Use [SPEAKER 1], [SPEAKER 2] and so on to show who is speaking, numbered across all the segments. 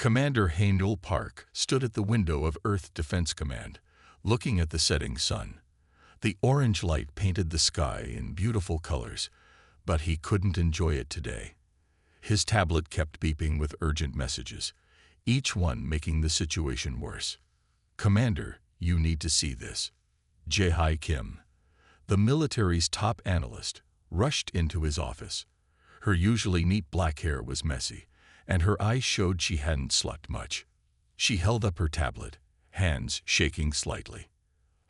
[SPEAKER 1] Commander Hainul Park stood at the window of Earth Defense Command, looking at the setting sun. The orange light painted the sky in beautiful colors, but he couldn't enjoy it today. His tablet kept beeping with urgent messages, each one making the situation worse. "Commander, you need to see this." Jae-hi Kim, the military's top analyst, rushed into his office. Her usually neat black hair was messy, and her eyes showed she hadn't slept much. She held up her tablet, hands shaking slightly.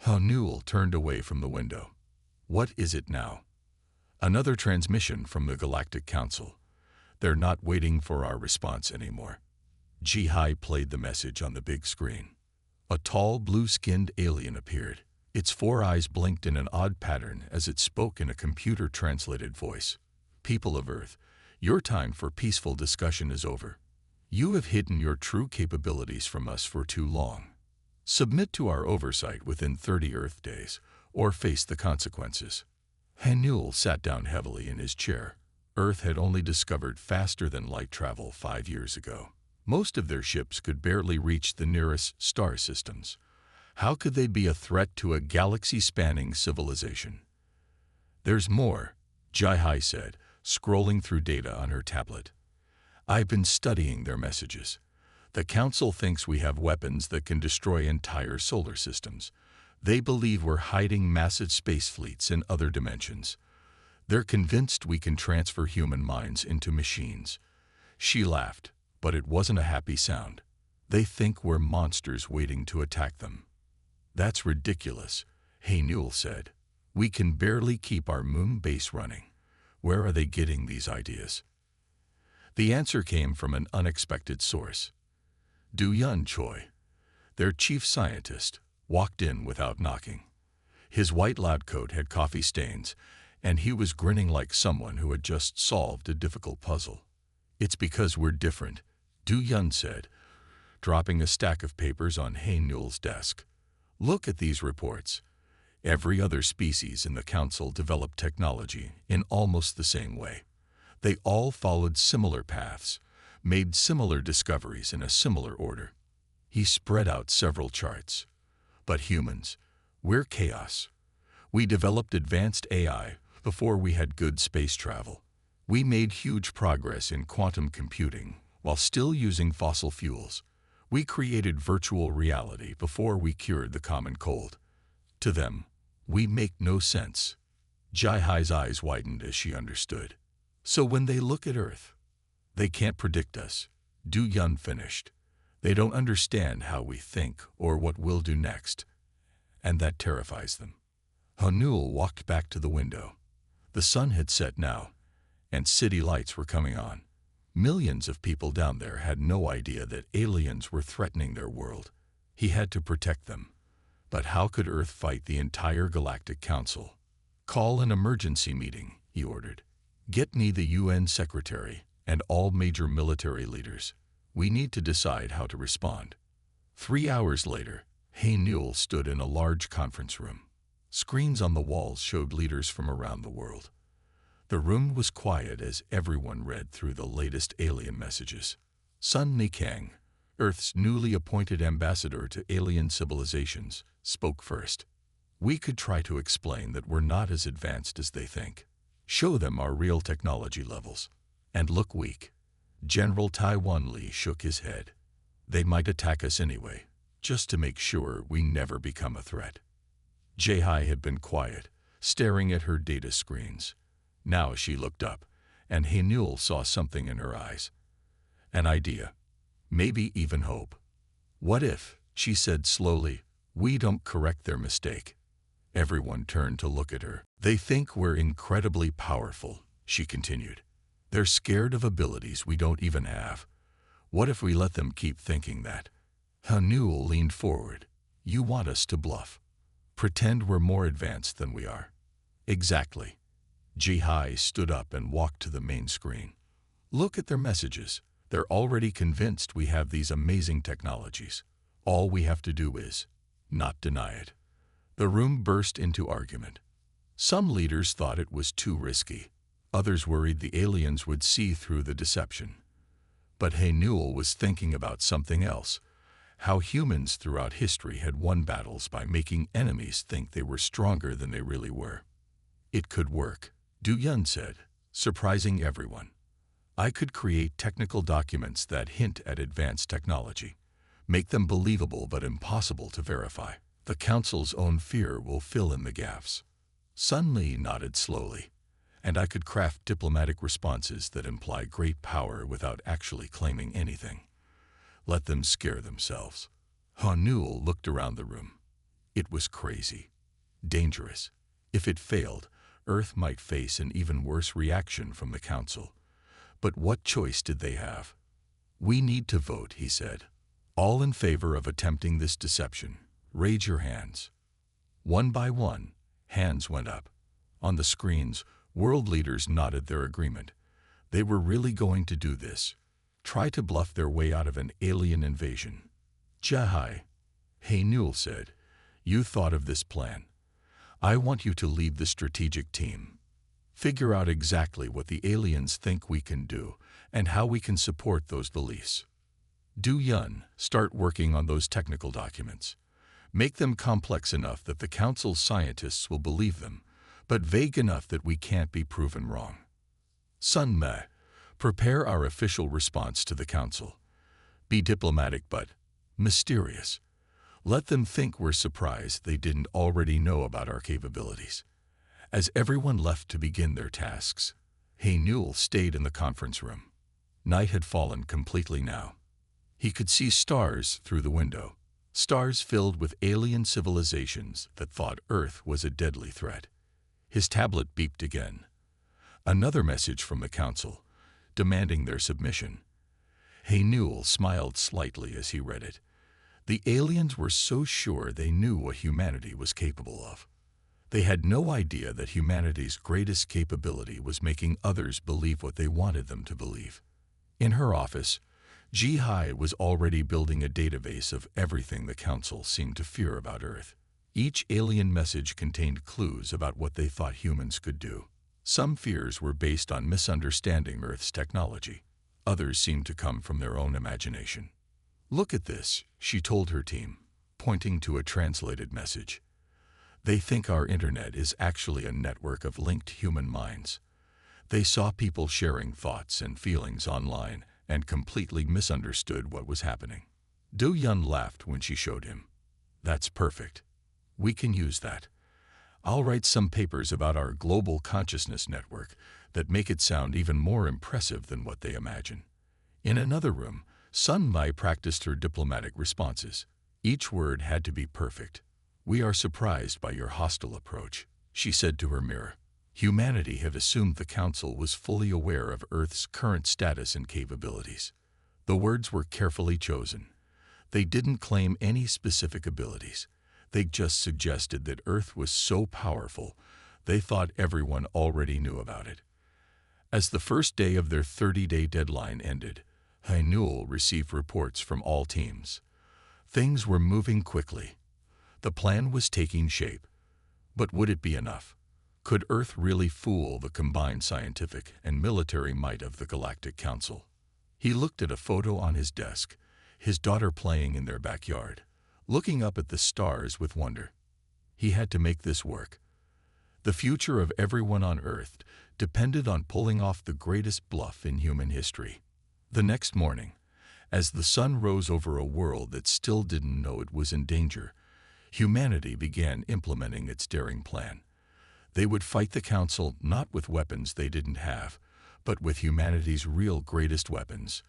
[SPEAKER 1] Hainul turned away from the window. "What is it now?" "Another transmission from the Galactic Council. They're not waiting for our response anymore." Jae-hi played the message on the big screen. A tall, blue-skinned alien appeared. Its 4 eyes blinked in an odd pattern as it spoke in a computer-translated voice. "People of Earth, your time for peaceful discussion is over. You have hidden your true capabilities from us for too long. Submit to our oversight within 30 Earth days, or face the consequences." Hainul sat down heavily in his chair. Earth had only discovered faster-than-light travel 5 years ago. Most of their ships could barely reach the nearest star systems. How could they be a threat to a galaxy-spanning civilization? "There's more," Jae-hi said, scrolling through data on her tablet. "I've been studying their messages. The Council thinks we have weapons that can destroy entire solar systems. They believe we're hiding massive space fleets in other dimensions. They're convinced we can transfer human minds into machines." She laughed, but it wasn't a happy sound. "They think we're monsters waiting to attack them." "That's ridiculous," Hainul said. "We can barely keep our moon base running. Where are they getting these ideas?" The answer came from an unexpected source. Do-Yun Choi, their chief scientist, walked in without knocking. His white lab coat had coffee stains, and he was grinning like someone who had just solved a difficult puzzle. "It's because we're different," Do-Yun said, dropping a stack of papers on Hainul's desk. "Look at these reports. Every other species in the Council developed technology in almost the same way. They all followed similar paths, made similar discoveries in a similar order." He spread out several charts. "But humans, we're chaos. We developed advanced AI before we had good space travel. We made huge progress in quantum computing while still using fossil fuels. We created virtual reality before we cured the common cold. To them, we make no sense." Jae-hi's eyes widened as she understood. "So when they look at Earth, they can't predict us," Do-Yun finished. "They don't understand how we think or what we'll do next, and that terrifies them." Hainul walked back to the window. The sun had set now, and city lights were coming on. Millions of people down there had no idea that aliens were threatening their world. He had to protect them. But how could Earth fight the entire Galactic Council? "Call an emergency meeting," he ordered. "Get me the UN Secretary and all major military leaders. We need to decide how to respond." 3 hours later, Hainul stood in a large conference room. Screens on the walls showed leaders from around the world. The room was quiet as everyone read through the latest alien messages. Sun Nikang, Earth's newly appointed ambassador to alien civilizations, spoke first. "We could try to explain that we're not as advanced as they think. Show them our real technology levels. And look weak." General Taiwan Lee shook his head. "They might attack us anyway, just to make sure we never become a threat." Jae-hi had been quiet, staring at her data screens. Now she looked up, and Hainul saw something in her eyes. An idea. Maybe even hope. "What if," she said slowly, "we don't correct their mistake?" Everyone turned to look at her. "They think we're incredibly powerful," she continued. "They're scared of abilities we don't even have. What if we let them keep thinking that?" Hainul leaned forward. "You want us to bluff? Pretend we're more advanced than we are?" "Exactly." Jae-hi stood up and walked to the main screen. "Look at their messages. They're already convinced we have these amazing technologies. All we have to do is not deny it." The room burst into argument. Some leaders thought it was too risky. Others worried the aliens would see through the deception. But Newell was thinking about something else, how humans throughout history had won battles by making enemies think they were stronger than they really were. It could work, Du Yun said, surprising everyone. I could create technical documents that hint at advanced technology, make them believable but impossible to verify. The Council's own fear will fill in the gaps. Sun Li nodded slowly, and I could craft diplomatic responses that imply great power without actually claiming anything. Let them scare themselves. Newell looked around the room. It was crazy, dangerous. If it failed, Earth might face an even worse reaction from the Council. But what choice did they have? We need to vote, he said. All in favor of attempting this deception, raise your hands. One by one, hands went up. On the screens, world leaders nodded their agreement. They were really going to do this. Try to bluff their way out of an alien invasion. Jahai, Newell said, you thought of this plan. I want you to lead the strategic team. Figure out exactly what the aliens think we can do and how we can support those beliefs. Du Yun, start working on those technical documents. Make them complex enough that the Council's scientists will believe them, but vague enough that we can't be proven wrong. Sun Me, prepare our official response to the Council. Be diplomatic but mysterious. Let them think we're surprised they didn't already know about our capabilities. As everyone left to begin their tasks, Newell stayed in the conference room. Night had fallen completely now. He could see stars through the window, stars filled with alien civilizations that thought Earth was a deadly threat. His tablet beeped again. Another message from the Council, demanding their submission. Newell smiled slightly as he read it. The aliens were so sure they knew what humanity was capable of. They had no idea that humanity's greatest capability was making others believe what they wanted them to believe. In her office, Jihai was already building a database of everything the Council seemed to fear about Earth. Each alien message contained clues about what they thought humans could do. Some fears were based on misunderstanding Earth's technology. Others seemed to come from their own imagination. Look at this, she told her team, pointing to a translated message. They think our internet is actually a network of linked human minds. They saw people sharing thoughts and feelings online and completely misunderstood what was happening. Du Yun laughed when she showed him. That's perfect. We can use that. I'll write some papers about our global consciousness network that make it sound even more impressive than what they imagine. In another room, Sun Mai practiced her diplomatic responses. Each word had to be perfect. We are surprised by your hostile approach, she said to her mirror. Humanity had assumed the Council was fully aware of Earth's current status and capabilities. The words were carefully chosen. They didn't claim any specific abilities. They just suggested that Earth was so powerful, they thought everyone already knew about it. As the first day of their 30-day deadline ended, Newell received reports from all teams. Things were moving quickly. The plan was taking shape. But would it be enough? Could Earth really fool the combined scientific and military might of the Galactic Council? He looked at a photo on his desk, his daughter playing in their backyard, looking up at the stars with wonder. He had to make this work. The future of everyone on Earth depended on pulling off the greatest bluff in human history. The next morning, as the sun rose over a world that still didn't know it was in danger, humanity began implementing its daring plan. They would fight the Council not with weapons they didn't have, but with humanity's real greatest weapons: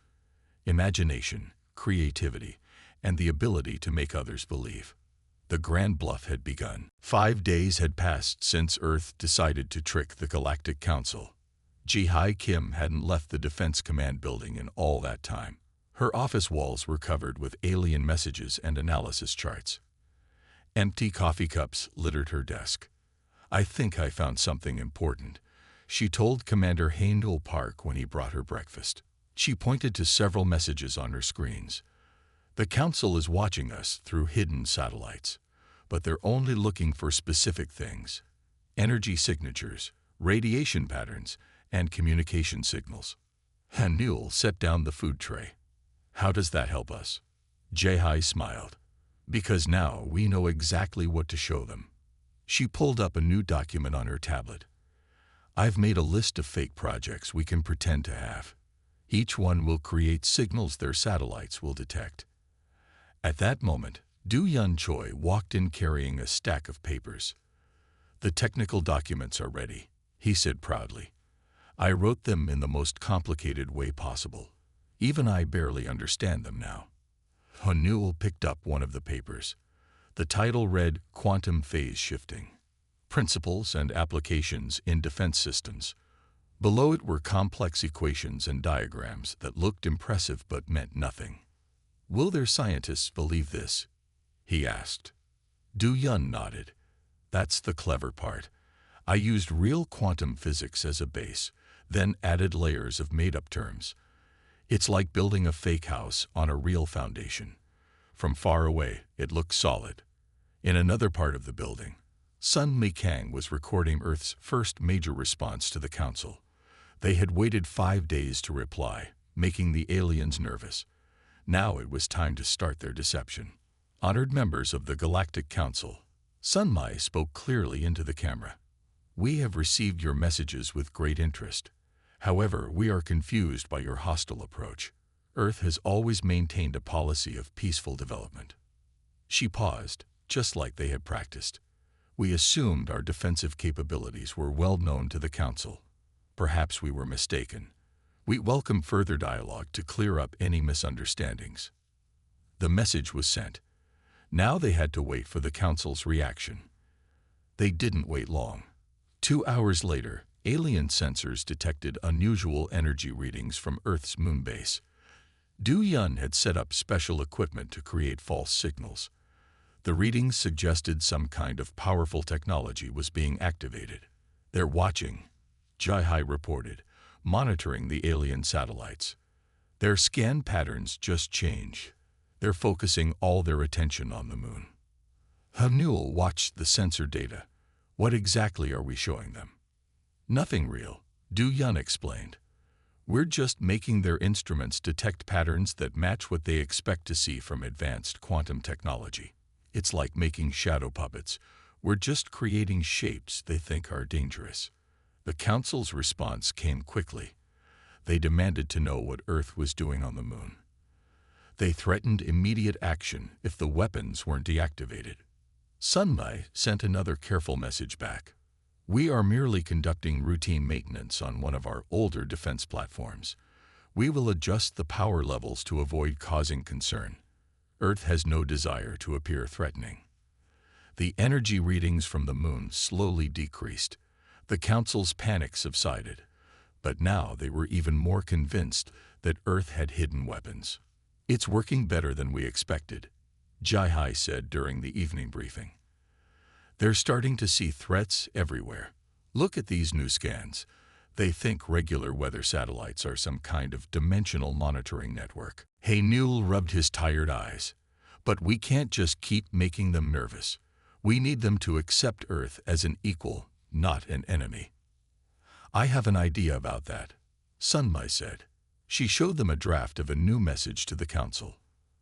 [SPEAKER 1] imagination, creativity, and the ability to make others believe. The grand bluff had begun. 5 days had passed since Earth decided to trick the Galactic Council. Jihai Kim hadn't left the Defense Command building in all that time. Her office walls were covered with alien messages and analysis charts. Empty coffee cups littered her desk. I think I found something important, she told Commander Newell Park when he brought her breakfast. She pointed to several messages on her screens. The Council is watching us through hidden satellites, but they're only looking for specific things: energy signatures, radiation patterns, and communication signals. Hanul set down the food tray. How does that help us? Jihai smiled. Because now we know exactly what to show them. She pulled up a new document on her tablet. I've made a list of fake projects we can pretend to have. Each one will create signals their satellites will detect. At that moment, Du Yun Choi walked in carrying a stack of papers. The technical documents are ready, he said proudly. I wrote them in the most complicated way possible. Even I barely understand them now. Hanul picked up one of the papers. The title read Quantum Phase Shifting, Principles and Applications in Defense Systems. Below it were complex equations and diagrams that looked impressive but meant nothing. Will their scientists believe this? He asked. Du Yun nodded. That's the clever part. I used real quantum physics as a base, then added layers of made-up terms. It's like building a fake house on a real foundation. From far away, it looked solid. In another part of the building, Sun Mikang was recording Earth's first major response to the Council. They had waited 5 days to reply, making the aliens nervous. Now it was time to start their deception. Honored members of the Galactic Council, Sun Mai spoke clearly into the camera. We have received your messages with great interest. However, we are confused by your hostile approach. Earth has always maintained a policy of peaceful development. She paused, just like they had practiced. We assumed our defensive capabilities were well known to the Council. Perhaps we were mistaken. We welcome further dialogue to clear up any misunderstandings. The message was sent. Now they had to wait for the Council's reaction. They didn't wait long. 2 hours later, alien sensors detected unusual energy readings from Earth's moon base. Du Yun had set up special equipment to create false signals. The readings suggested some kind of powerful technology was being activated. They're watching, Jihai reported, monitoring the alien satellites. Their scan patterns just change. They're focusing all their attention on the moon. Hanul watched the sensor data. What exactly are we showing them? Nothing real, Du Yun explained. We're just making their instruments detect patterns that match what they expect to see from advanced quantum technology. It's like making shadow puppets. We're just creating shapes they think are dangerous. The Council's response came quickly. They demanded to know what Earth was doing on the moon. They threatened immediate action if the weapons weren't deactivated. Sun Mai sent another careful message back. We are merely conducting routine maintenance on one of our older defense platforms. We will adjust the power levels to avoid causing concern. Earth has no desire to appear threatening. The energy readings from the moon slowly decreased. The Council's panic subsided. But now they were even more convinced that Earth had hidden weapons. It's working better than we expected, Jihai said during the evening briefing. They're starting to see threats everywhere. Look at these new scans. They think regular weather satellites are some kind of dimensional monitoring network. Hanul rubbed his tired eyes. But we can't just keep making them nervous. We need them to accept Earth as an equal, not an enemy. I have an idea about that, Sun Mai said. She showed them a draft of a new message to the Council.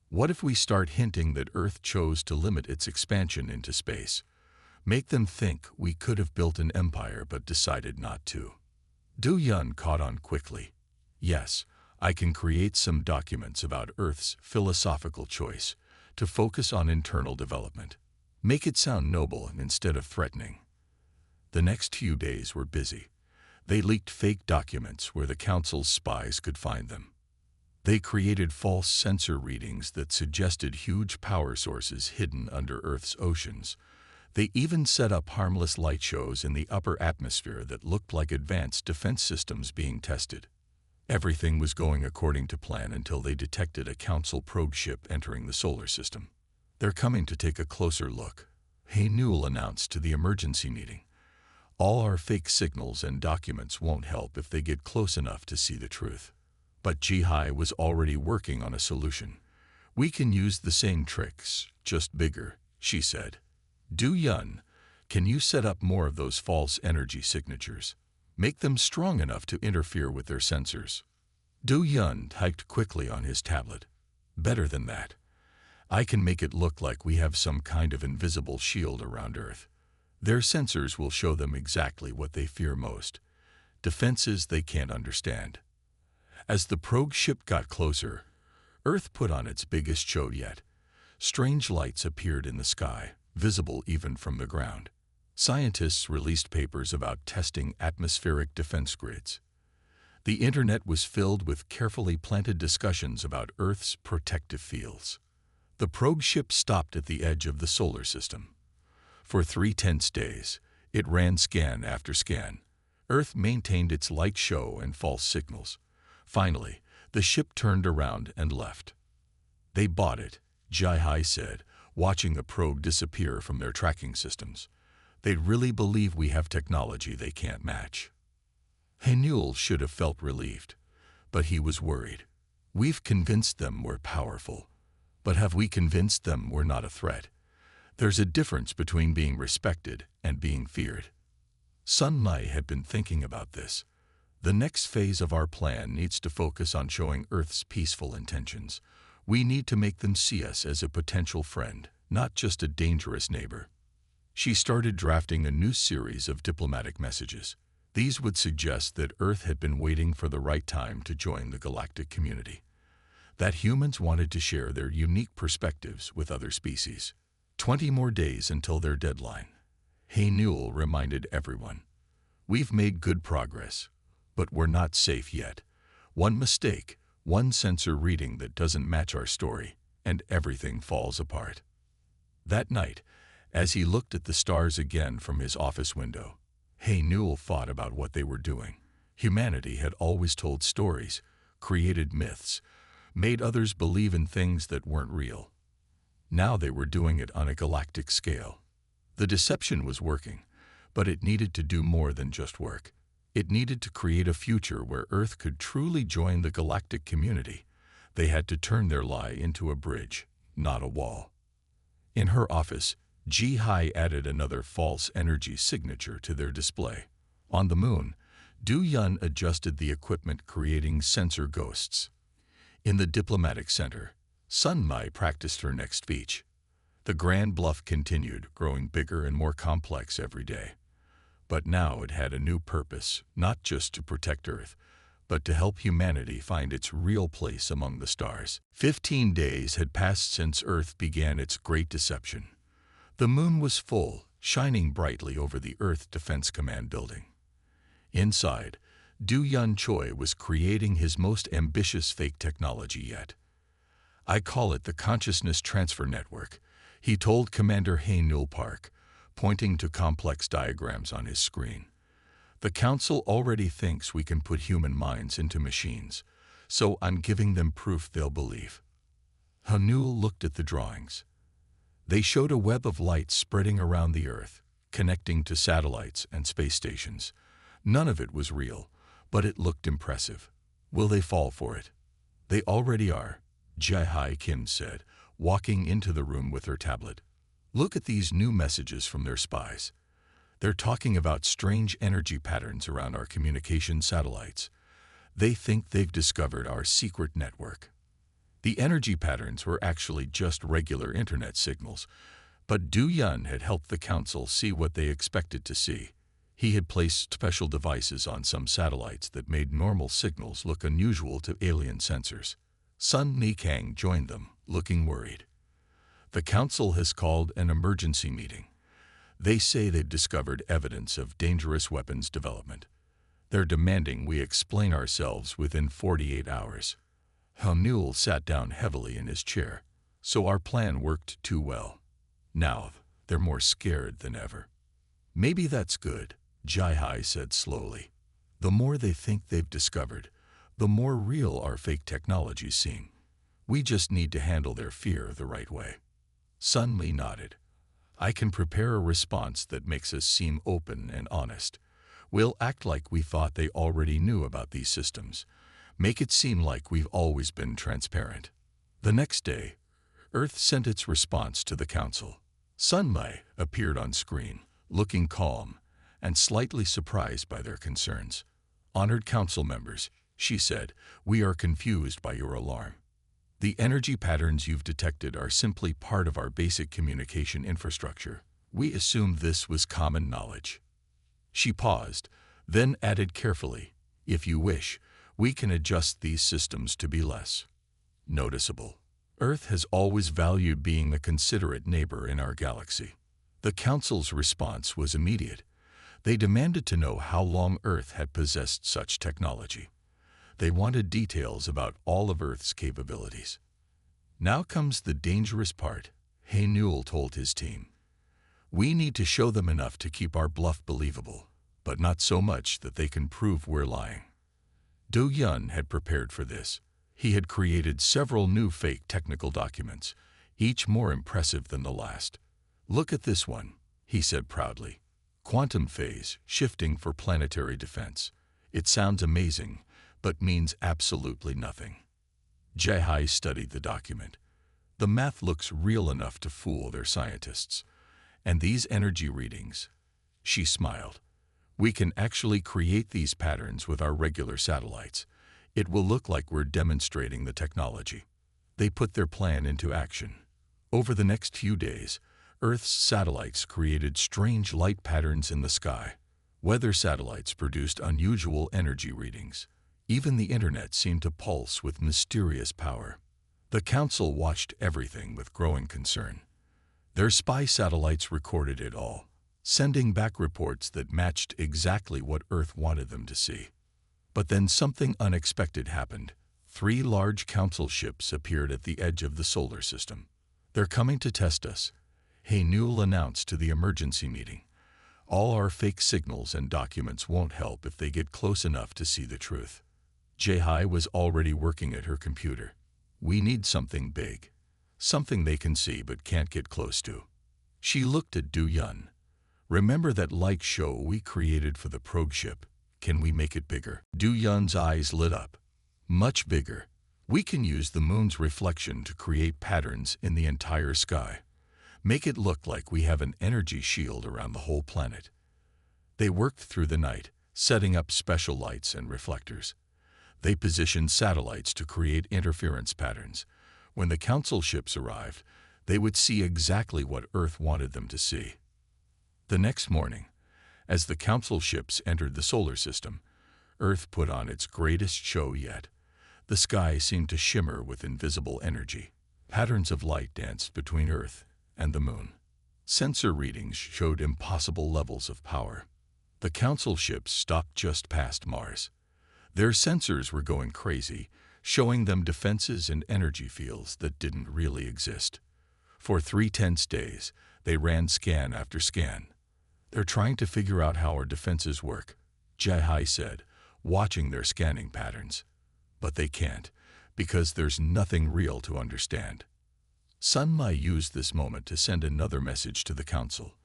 [SPEAKER 1] What if we start hinting that Earth chose to limit its expansion into space? Make them think we could have built an empire but decided not to. Du Yun caught on quickly. Yes, I can create some documents about Earth's philosophical choice to focus on internal development. Make it sound noble instead of threatening. The next few days were busy. They leaked fake documents where the Council's spies could find them. They created false sensor readings that suggested huge power sources hidden under Earth's oceans. They even set up harmless light shows in the upper atmosphere that looked like advanced defense systems being tested. Everything was going according to plan until they detected a Council probe ship entering the solar system. They're coming to take a closer look, Hanul announced to the emergency meeting. All our fake signals and documents won't help if they get close enough to see the truth. But Jihai was already working on a solution. We can use the same tricks, just bigger, she said. Du Yun, can you set up more of those false energy signatures? Make them strong enough to interfere with their sensors. Du Yun typed quickly on his tablet. Better than that. I can make it look like we have some kind of invisible shield around Earth. Their sensors will show them exactly what they fear most. Defenses they can't understand. As the probe ship got closer, Earth put on its biggest show yet. Strange lights appeared in the sky, visible even from the ground. Scientists released papers about testing atmospheric defense grids. The internet was filled with carefully planted discussions about Earth's protective fields. The probe ship stopped at the edge of the solar system. For 3 tense days, it ran scan after scan. Earth maintained its light show and false signals. Finally, the ship turned around and left. They bought it, Jai said, watching the probe disappear from their tracking systems. They really believe we have technology they can't match. Hainul should have felt relieved, but he was worried. We've convinced them we're powerful, but have we convinced them we're not a threat? There's a difference between being respected and being feared. Sun Mai had been thinking about this. The next phase of our plan needs to focus on showing Earth's peaceful intentions. We need to make them see us as a potential friend, not just a dangerous neighbor. She started drafting a new series of diplomatic messages. These would suggest that Earth had been waiting for the right time to join the galactic community, that humans wanted to share their unique perspectives with other species. 20 more days until their deadline. Hainul reminded everyone. We've made good progress, but we're not safe yet. One mistake, one sensor reading that doesn't match our story, and everything falls apart. That night, as he looked at the stars again from his office window, Hainul thought about what they were doing. Humanity had always told stories, created myths, made others believe in things that weren't real. Now they were doing it on a galactic scale. The deception was working, but it needed to do more than just work. It needed to create a future where Earth could truly join the galactic community. They had to turn their lie into a bridge, not a wall. In her office, Ji-hai added another false energy signature to their display. On the moon, Du Yun adjusted the equipment, creating sensor ghosts. In the diplomatic center, Sun Mai practiced her next speech. The Grand Bluff continued, growing bigger and more complex every day. But now it had a new purpose, not just to protect Earth, but to help humanity find its real place among the stars. 15 days had passed since Earth began its great deception. The moon was full, shining brightly over the Earth Defense Command building. Inside, Du Yun Choi was creating his most ambitious fake technology yet. I call it the Consciousness Transfer Network, he told Commander Hainul Park, pointing to complex diagrams on his screen. The Council already thinks we can put human minds into machines, so I'm giving them proof they'll believe. Hainul looked at the drawings. They showed a web of light spreading around the Earth, connecting to satellites and space stations. None of it was real, but it looked impressive. Will they fall for it? They already are, Jae-hai Kim said, walking into the room with her tablet. Look at these new messages from their spies. They're talking about strange energy patterns around our communication satellites. They think they've discovered our secret network. The energy patterns were actually just regular internet signals, but Du Yun had helped the Council see what they expected to see. He had placed special devices on some satellites that made normal signals look unusual to alien sensors. Sun Nikang joined them, looking worried. The Council has called an emergency meeting. They say they've discovered evidence of dangerous weapons development. They're demanding we explain ourselves within 48 hours. Hainul sat down heavily in his chair. So our plan worked too well. Now they're more scared than ever. Maybe that's good, Jae-hai said slowly. The more they think they've discovered, the more real our fake technologies seem. We just need to handle their fear the right way. Sun Mi nodded. I can prepare a response that makes us seem open and honest. We'll act like we thought they already knew about these systems. Make it seem like we've always been transparent. The next day, Earth sent its response to the Council. Sun Mi appeared on screen, looking calm and slightly surprised by their concerns. Honored Council members, she said. "We are confused by your alarm. The energy patterns you've detected are simply part of our basic communication infrastructure. We assumed this was common knowledge." She paused, then added carefully, "If you wish, we can adjust these systems to be less noticeable. Earth has always valued being a considerate neighbor in our galaxy." The Council's response was immediate. They demanded to know how long Earth had possessed such technology. They wanted details about all of Earth's capabilities. "Now comes the dangerous part," Hey Newell told his team. "We need to show them enough to keep our bluff believable, but not so much that they can prove we're lying." Do Yun had prepared for this. He had created several new fake technical documents, each more impressive than the last. "Look at this one," he said proudly. "Quantum phase shifting for planetary defense. It sounds amazing, but means absolutely nothing." Jai studied the document. "The math looks real enough to fool their scientists. And these energy readings," she smiled, "we can actually create these patterns with our regular satellites. It will look like we're demonstrating the technology." They put their plan into action. Over the next few days, Earth's satellites created strange light patterns in the sky. Weather satellites produced unusual energy readings. Even the internet seemed to pulse with mysterious power. The Council watched everything with growing concern. Their spy satellites recorded it all, sending back reports that matched exactly what Earth wanted them to see. But then something unexpected happened. 3 large Council ships appeared at the edge of the solar system. "They're coming to test us," Hey Newell announced to the emergency meeting. "All our fake signals and documents won't help if they get close enough to see the truth." Jai was already working at her computer. "We need something big. Something they can see but can't get close to." She looked at Du Yun. "Remember that light show we created for the probe ship? Can we make it bigger?" Du Yun's eyes lit up. "Much bigger. We can use the moon's reflection to create patterns in the entire sky. Make it look like we have an energy shield around the whole planet." They worked through the night, setting up special lights and reflectors. They positioned satellites to create interference patterns. When the Council ships arrived, they would see exactly what Earth wanted them to see. The next morning, as the Council ships entered the solar system, Earth put on its greatest show yet. The sky seemed to shimmer with invisible energy. Patterns of light danced between Earth and the moon. Sensor readings showed impossible levels of power. The Council ships stopped just past Mars. Their sensors were going crazy, showing them defenses and energy fields that didn't really exist. For 3 tense days, they ran scan after scan. "They're trying to figure out how our defenses work," Jai said, watching their scanning patterns. "But they can't, because there's nothing real to understand." Sun Mai used this moment to send another message to the Council.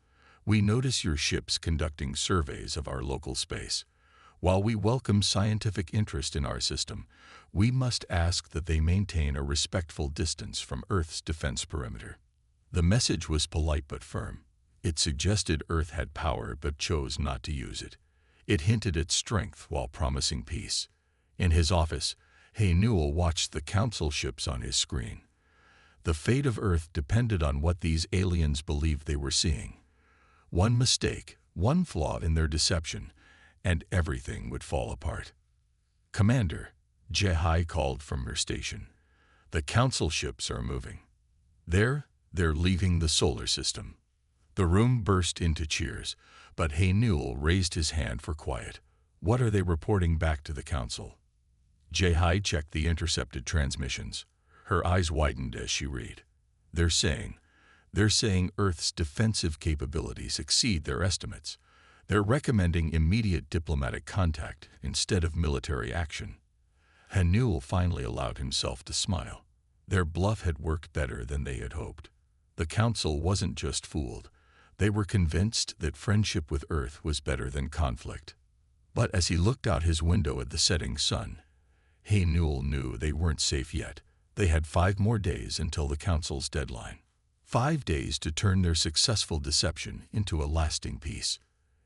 [SPEAKER 1] "We notice your ships conducting surveys of our local space. While we welcome scientific interest in our system, we must ask that they maintain a respectful distance from Earth's defense perimeter." The message was polite but firm. It suggested Earth had power but chose not to use it. It hinted at strength while promising peace. In his office, Hey Newell watched the Council ships on his screen. The fate of Earth depended on what these aliens believed they were seeing. One mistake, one flaw in their deception, and everything would fall apart. "Commander," Jai called from her station, "the Council ships are moving. They're leaving the solar system." The room burst into cheers, but Hey Newell raised his hand for quiet. "What are they reporting back to the Council?" Jai checked the intercepted transmissions. Her eyes widened as she read. They're saying Earth's defensive capabilities exceed their estimates. They're recommending immediate diplomatic contact instead of military action." Hey Newell finally allowed himself to smile. Their bluff had worked better than they had hoped. The Council wasn't just fooled. They were convinced that friendship with Earth was better than conflict. But as he looked out his window at the setting sun, Hey Newell knew they weren't safe yet. They had 5 more days until the Council's deadline. 5 days to turn their successful deception into a lasting peace.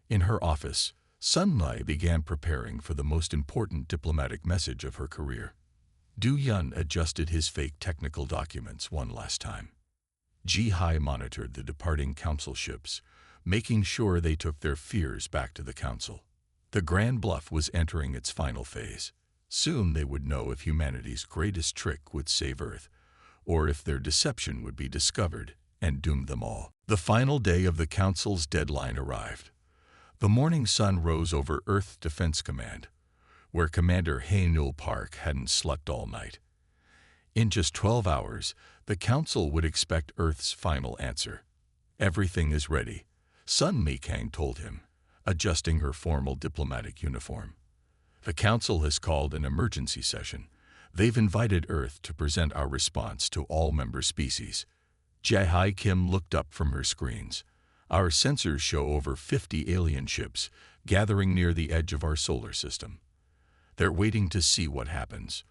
[SPEAKER 1] In her office, Sun Mai began preparing for the most important diplomatic message of her career. Du Yun adjusted his fake technical documents one last time. Ji Hai monitored the departing council ships, making sure they took their fears back to the council. The Grand Bluff was entering its final phase. Soon they would know if humanity's greatest trick would save Earth, or if their deception would be discovered and doom them all. The final day of the council's deadline arrived. The morning sun rose over Earth Defense Command, where Commander Hae-Nul Park hadn't slept all night. In just 12 hours, the council would expect Earth's final answer. "Everything is ready," Sun Mi-Kang told him, adjusting her formal diplomatic uniform. "The council has called an emergency session. They've invited Earth to present our response to all member species." Jae Kim looked up from her screens. "Our sensors show over 50 alien ships gathering near the edge of our solar system. They're waiting to see what happens."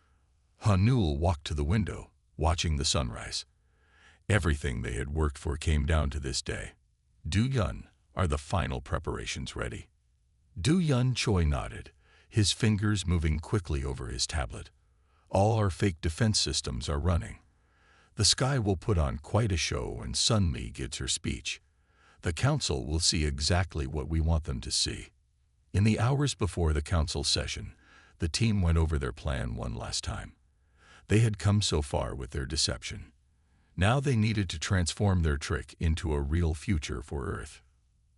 [SPEAKER 1] Hanul walked to the window, watching the sunrise. Everything they had worked for came down to this day. "Du Yun, are the final preparations ready?" Du Yun Choi nodded, his fingers moving quickly over his tablet. "All our fake defense systems are running. The sky will put on quite a show when Sun Mi gives her speech. The council will see exactly what we want them to see." In the hours before the council session, the team went over their plan one last time. They had come so far with their deception. Now they needed to transform their trick into a real future for Earth.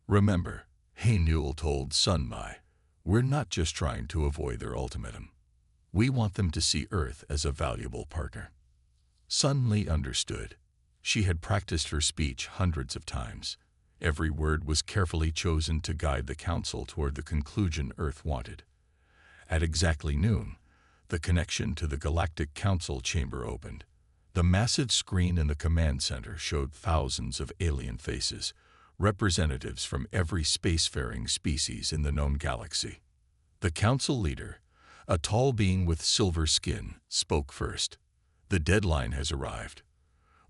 [SPEAKER 1] "Remember," Hae-Nul told Sun Mai, "we're not just trying to avoid their ultimatum. We want them to see Earth as a valuable partner." Sun Li understood. She had practiced her speech hundreds of times. Every word was carefully chosen to guide the council toward the conclusion Earth wanted. At exactly noon, the connection to the Galactic Council chamber opened. The massive screen in the command center showed thousands of alien faces, representatives from every spacefaring species in the known galaxy. The council leader, a tall being with silver skin, spoke first. "The deadline has arrived.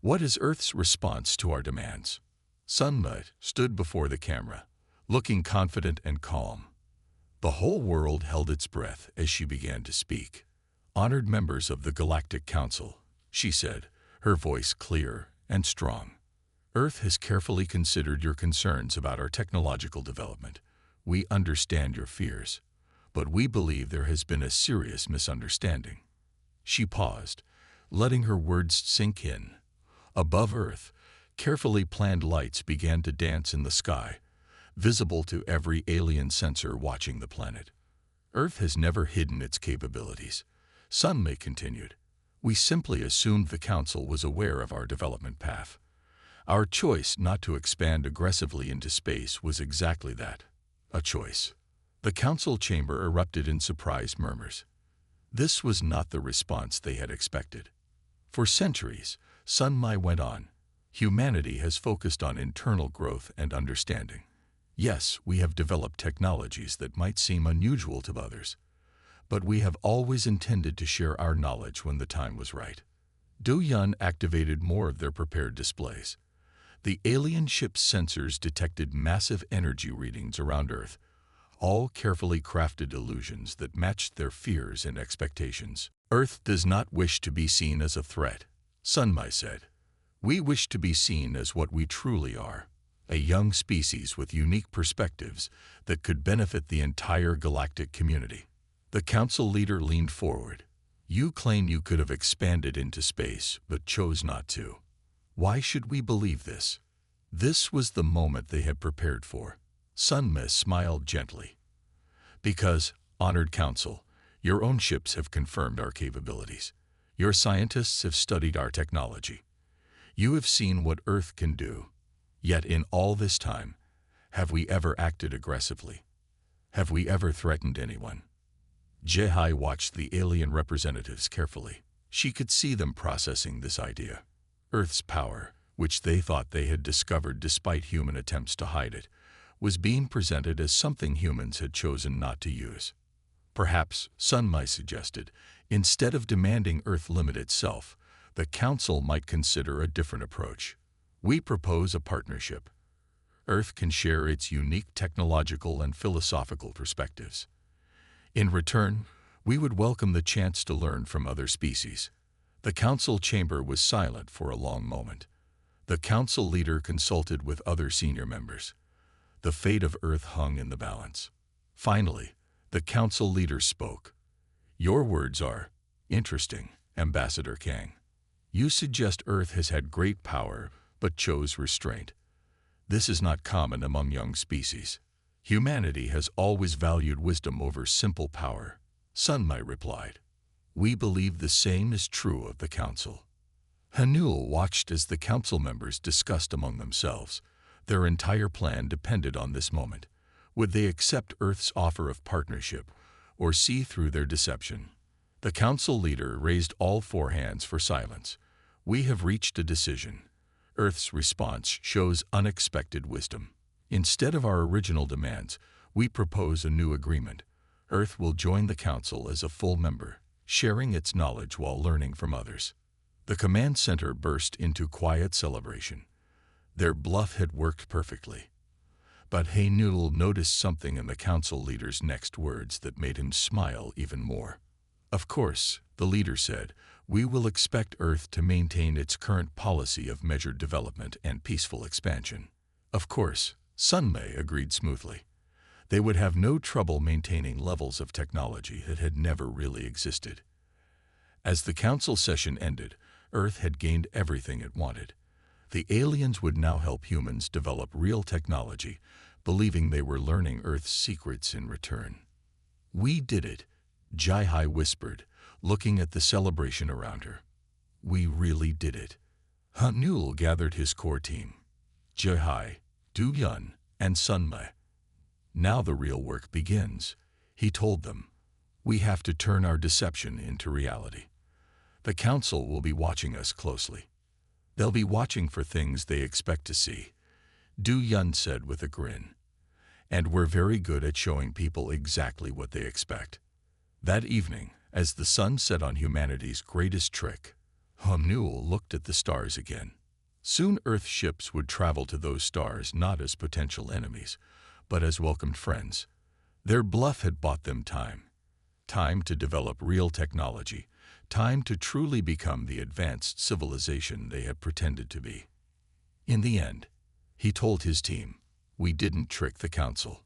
[SPEAKER 1] What is Earth's response to our demands?" Sun Mi stood before the camera, looking confident and calm. The whole world held its breath as she began to speak. "Honored members of the Galactic Council," she said, her voice clear and strong. "Earth has carefully considered your concerns about our technological development. We understand your fears, but we believe there has been a serious misunderstanding." She paused, letting her words sink in. Above Earth, carefully planned lights began to dance in the sky, visible to every alien sensor watching the planet. "Earth has never hidden its capabilities," Sun Mi continued. "We simply assumed the Council was aware of our development path. Our choice not to expand aggressively into space was exactly that, a choice." The Council chamber erupted in surprised murmurs. This was not the response they had expected. "For centuries," Sun Mi went on, "humanity has focused on internal growth and understanding. Yes, we have developed technologies that might seem unusual to others, but we have always intended to share our knowledge when the time was right." Du Yun activated more of their prepared displays. The alien ship's sensors detected massive energy readings around Earth, all carefully crafted illusions that matched their fears and expectations. "Earth does not wish to be seen as a threat," Sun Mi said. "We wish to be seen as what we truly are, a young species with unique perspectives that could benefit the entire galactic community." The council leader leaned forward. "You claim you could have expanded into space, but chose not to. Why should we believe this?" This was the moment they had prepared for. Sun Mi smiled gently. "Because, honored council, your own ships have confirmed our capabilities. Your scientists have studied our technology. You have seen what Earth can do. Yet in all this time, have we ever acted aggressively? Have we ever threatened anyone?" Jae watched the alien representatives carefully. She could see them processing this idea. Earth's power, which they thought they had discovered despite human attempts to hide it, was being presented as something humans had chosen not to use. Perhaps, Sun Mi suggested, instead of demanding Earth limit itself, the Council might consider a different approach. "We propose a partnership. Earth can share its unique technological and philosophical perspectives. In return, we would welcome the chance to learn from other species. The council chamber was silent for a long moment. The council leader consulted with other senior members. The fate of Earth hung in the balance. Finally, the council leader spoke. "Your words are interesting, Ambassador Kang. You suggest Earth has had great power, but chose restraint. This is not common among young species. Humanity has always valued wisdom over simple power." Sunmai replied. "We believe the same is true of the council." Hanul watched as the council members discussed among themselves. Their entire plan depended on this moment. Would they accept Earth's offer of partnership or see through their deception? The council leader raised all four hands for silence. "We have reached a decision." Earth's response shows unexpected wisdom. "Instead of our original demands, we propose a new agreement. Earth will join the council as a full member, sharing its knowledge while learning from others." The command center burst into quiet celebration. Their bluff had worked perfectly. But Hanul noticed something in the council leader's next words that made him smile even more. "Of course," the leader said, "we will expect Earth to maintain its current policy of measured development and peaceful expansion." Of course, Sunmai agreed smoothly. They would have no trouble maintaining levels of technology that had never really existed. As the council session ended, Earth had gained everything it wanted. The aliens would now help humans develop real technology, believing they were learning Earth's secrets in return. "We did it," Jai-Hai whispered, looking at the celebration around her. "We really did it." Hanul gathered his core team, Jai-Hai, Du-Yun, and Sunmai. "Now the real work begins," he told them. "We have to turn our deception into reality. The council will be watching us closely. They'll be watching for things they expect to see," Du-Yun said with a grin. "And we're very good at showing people exactly what they expect." That evening, as the sun set on humanity's greatest trick, Hanul looked at the stars again. Soon Earth ships would travel to those stars not as potential enemies, but as welcomed friends. Their bluff had bought them time. Time to develop real technology. Time to truly become the advanced civilization they had pretended to be. In the end, he told his team, "We didn't trick the council.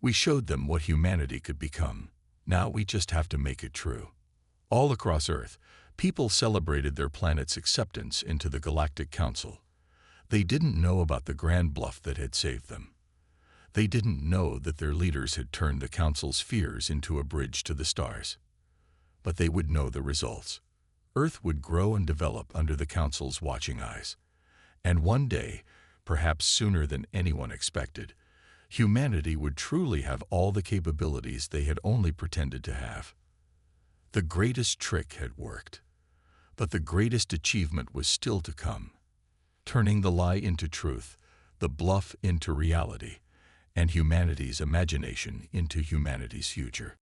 [SPEAKER 1] We showed them what humanity could become. Now we just have to make it true." All across Earth, people celebrated their planet's acceptance into the Galactic Council. They didn't know about the grand bluff that had saved them. They didn't know that their leaders had turned the council's fears into a bridge to the stars. But they would know the results. Earth would grow and develop under the council's watching eyes. And one day, perhaps sooner than anyone expected, humanity would truly have all the capabilities they had only pretended to have. The greatest trick had worked. But the greatest achievement was still to come. Turning the lie into truth, the bluff into reality, and humanity's imagination into humanity's future.